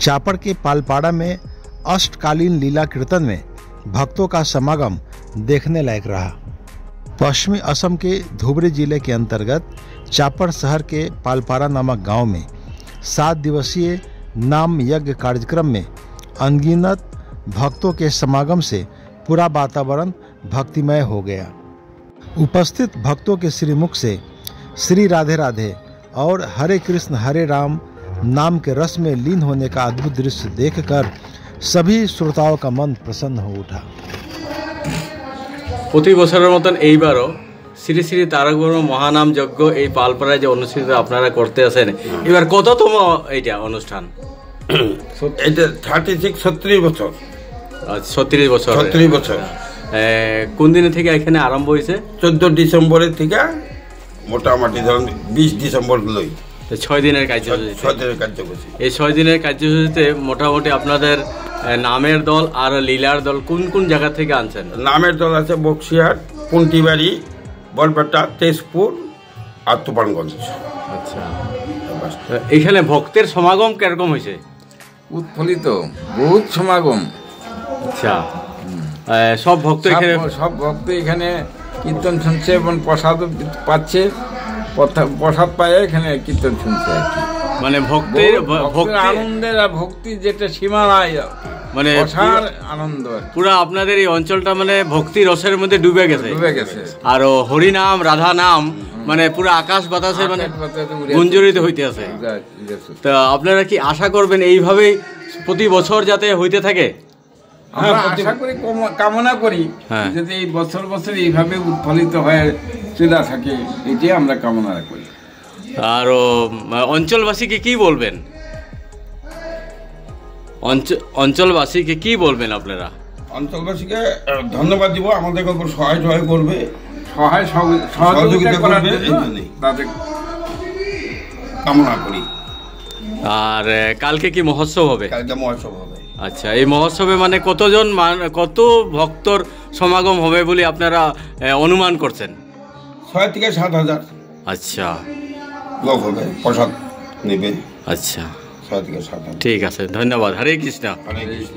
चापड़ के पालपाड़ा में अष्टकालीन लीला कीर्तन में भक्तों का समागम देखने लायक रहा। पश्चिमी असम के धुबरी जिले के अंतर्गत चापड़ शहर के पालपाड़ा नामक गांव में 7 दिवसीय नाम यज्ञ कार्यक्रम में अनगिनत भक्तों के समागम से पूरा वातावरण भक्तिमय हो गया। उपस्थित भक्तों के श्रीमुख से श्री राधे राधे और हरे कृष्ण हरे राम नाम के रस में लीन होने का अद्भुत दृश्य देखकर सभी श्रोताओं का मन प्रसन्न हो उठा। प्रति বছরের মতন এইবারও শ্রী শ্রী তারক বর্মা মহানাম যজ্ঞ এই পালপাড়ায় যে অনুষ্ঠিত আপনারা করতে আছেন, এবার কততম এইটা অনুষ্ঠান? এটা 36 বছর। 36 বছর। 36 বছর। কোন দিন থেকে এখানে আরম্ভ হয়েছে? 14 ডিসেম্বরের থেকে মোটামুটি ধরুন 20 ডিসেম্বর লই 6 দিনের কার্যসূচি। 6 দিনের কার্যসূচি। এই 6 দিনের কার্যসূচিতে মোটামুটি আপনাদের নামের দল আর লীলার দল কোন কোন জায়গা থেকে আনছেন? নামের দল আছে বক্সিহাট, পুন্টিবাড়ি, বরপেটা, তেজপুর আর তুফানগঞ্জ। আচ্ছা, এখানে ভক্তের সমাগম কিরকম হয়েছে? উৎফুল্লিত, বহুত সমাগম। আচ্ছা, সব ভক্ত এখানে কীর্তন শুনছে এবং প্রসাদ পাচ্ছে, প্রসাদ পায় এখানে কীর্তন শুনছে আর কি। মানে ভক্তের আনন্দের আর ভক্তির যেটা সীমা নাই, মানে আনন্দ পুরা আপনাদের এই অঞ্চলটা মানে ভক্তি রসের মধ্যে ডুবে গেছে। আর হরিনাম রাধা নাম মানে পুরো আকাশ বাতাসে মানে গুঞ্জরিত হইতে আছে। তা আপনারা কি আশা করবেন এইভাবেই প্রতি বছর যাতে হইতে থাকে? আশা করি, কামনা করি যদি এই বছর বছর এইভাবে উৎফুল্লিত হয়ে চলে থাকে, এটাই আমরা কামনা করি। আর অঞ্চলবাসীকে কি বলবেন? অঞ্চলবাসীকে কি বলবেন আপনারা? অঞ্চলবাসীকে ধন্যবাদ দিব, আমাদের উপর সহায় করবে, সহযোগিতা করবে, তাদের কামনা করি। আর কালকে কি মহোৎসব হবে? কালকে মহোৎসব হবে। আচ্ছা, এই মহোৎসবে মানে কত ভক্তর সমাগম হবে বলে আপনারা অনুমান করছেন? 6 থেকে 7 হাজার। আচ্ছা, লোক হবে, প্রসাদ নেবে। আচ্ছা, 6 থেকে 7 হাজার। ঠিক আছে, ধন্যবাদ। হরে কৃষ্ণ। হরে কৃষ্ণ।